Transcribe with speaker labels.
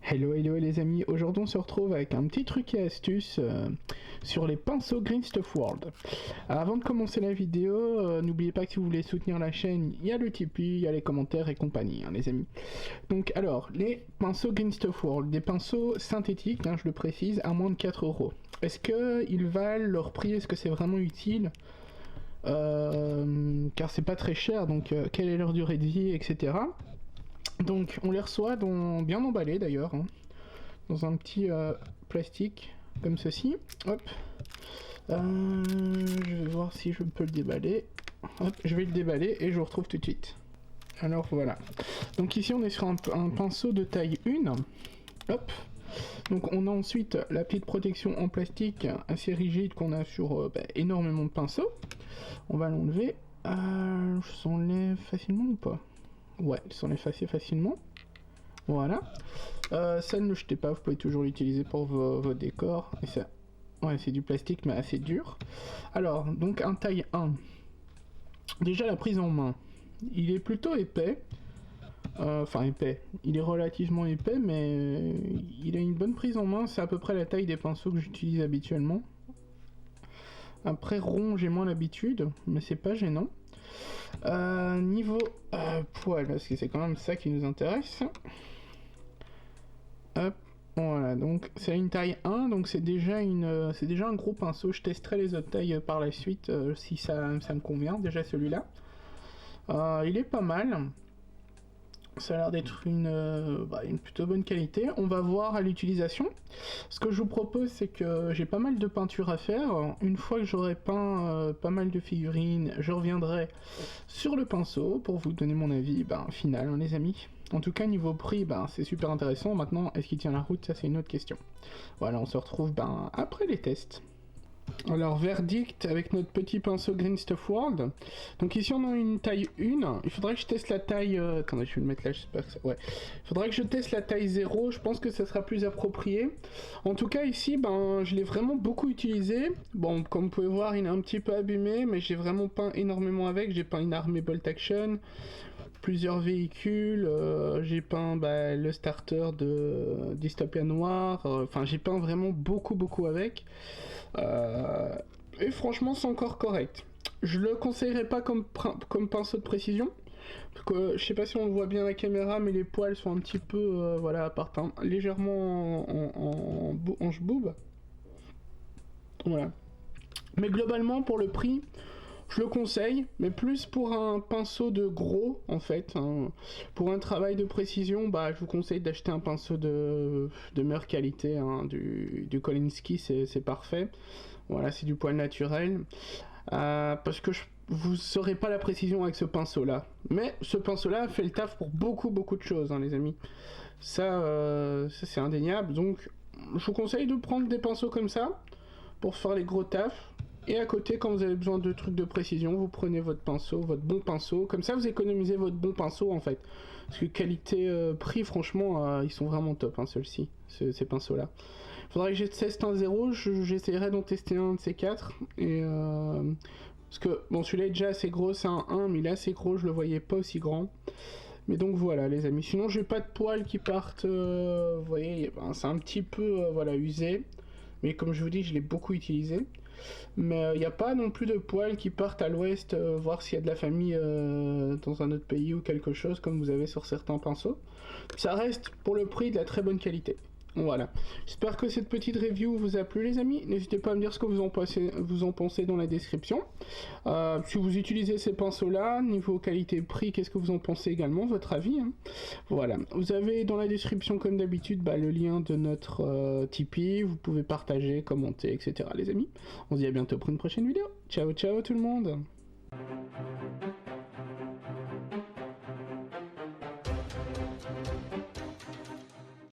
Speaker 1: Hello les amis, aujourd'hui on se retrouve avec un petit truc et astuce sur les pinceaux Green Stuff World. Alors, avant de commencer la vidéo, n'oubliez pas que si vous voulez soutenir la chaîne, il y a le Tipeee, il y a les commentaires et compagnie, hein, les amis. Donc alors, les pinceaux Green Stuff World, des pinceaux synthétiques, hein, je le précise, à moins de 4 €. Est-ce qu'ils valent leur prix? Est-ce que c'est vraiment utile? Car c'est pas très cher, donc quelle est leur durée de vie, etc. Donc on les reçoit bien emballés d'ailleurs, hein, dans un petit plastique comme ceci. Hop. Je vais voir si je peux le déballer. Hop, je vais le déballer et je vous retrouve tout de suite. Alors voilà. Donc ici on est sur un pinceau de taille 1. Hop. Donc on a ensuite la petite protection en plastique assez rigide qu'on a sur énormément de pinceaux. On va l'enlever. Je s'enlève facilement ou pas? Ouais, il s'en efface assez facilement. Voilà. Ça, ne le jetez pas, vous pouvez toujours l'utiliser pour vos décors. Et ça, ouais, c'est du plastique, mais assez dur. Alors, donc un taille 1. Déjà, la prise en main. Il est plutôt épais. Enfin, épais. Il est relativement épais, mais il a une bonne prise en main. C'est à peu près la taille des pinceaux que j'utilise habituellement. Après, rond, j'ai moins l'habitude, mais c'est pas gênant. Niveau poil, parce que c'est quand même ça qui nous intéresse. Hop, voilà, donc c'est une taille 1, donc c'est déjà un gros pinceau. Je testerai les autres tailles par la suite si ça me convient. Déjà celui-là, il est pas mal. Ça a l'air d'être une plutôt bonne qualité. On va voir à l'utilisation. Ce que je vous propose, c'est que j'ai pas mal de peinture à faire. Une fois que j'aurai peint pas mal de figurines, je reviendrai sur le pinceau pour vous donner mon avis final, hein, les amis. En tout cas, niveau prix, c'est super intéressant. Maintenant, est-ce qu'il tient la route? Ça, c'est une autre question. Voilà, on se retrouve après les tests. Alors, verdict avec notre petit pinceau Green Stuff World. Donc ici, on a une taille 1. Il faudrait que je teste la taille... Attendez, je vais le mettre là, j'espère que ça... Ouais. Il faudrait que je teste la taille 0. Je pense que ça sera plus approprié. En tout cas, ici, je l'ai vraiment beaucoup utilisé. Bon, comme vous pouvez voir, il est un petit peu abîmé, mais j'ai vraiment peint énormément avec. J'ai peint une armée Bolt Action, plusieurs véhicules, j'ai peint le starter de Dystopia Noir, enfin j'ai peint vraiment beaucoup avec, et franchement c'est encore correct. Je le conseillerais pas comme pinceau de précision, parce que je sais pas si on le voit bien à la caméra, mais les poils sont un petit peu, légèrement en boob. Voilà. Mais globalement pour le prix, je le conseille, mais plus pour un pinceau de gros, en fait. Hein. Pour un travail de précision, je vous conseille d'acheter un pinceau de meilleure qualité. Hein. Du Kolinsky, c'est parfait. Voilà, c'est du poil naturel. Parce que vous saurez pas la précision avec ce pinceau-là. Mais ce pinceau-là fait le taf pour beaucoup de choses, hein, les amis. Ça c'est indéniable. Donc, je vous conseille de prendre des pinceaux comme ça, pour faire les gros tafs. Et à côté, quand vous avez besoin de trucs de précision, vous prenez votre pinceau, votre bon pinceau. Comme ça, vous économisez votre bon pinceau, en fait. Parce que qualité-prix, franchement, ils sont vraiment top, hein, ceux-ci, ces pinceaux-là. Faudrait que je teste un 0, j'essaierai d'en tester un de ces 4. Et parce que, bon, celui-là est déjà assez gros, c'est un 1, mais il est assez gros, je le voyais pas aussi grand. Mais donc voilà, les amis. Sinon, j'ai pas de poils qui partent, vous voyez, c'est un petit peu, usé. Mais comme je vous dis, je l'ai beaucoup utilisé. Mais il n'y a pas non plus de poils qui partent à l'ouest, voir s'il y a de la famille dans un autre pays ou quelque chose, comme vous avez sur certains pinceaux. Ça reste, pour le prix, de la très bonne qualité. Voilà. J'espère que cette petite review vous a plu, les amis. N'hésitez pas à me dire ce que vous en pensez dans la description. Si vous utilisez ces pinceaux-là, niveau qualité-prix, qu'est-ce que vous en pensez également, votre avis, hein. Voilà. Vous avez dans la description, comme d'habitude, le lien de notre Tipeee. Vous pouvez partager, commenter, etc. les amis. On se dit à bientôt pour une prochaine vidéo. Ciao tout le monde.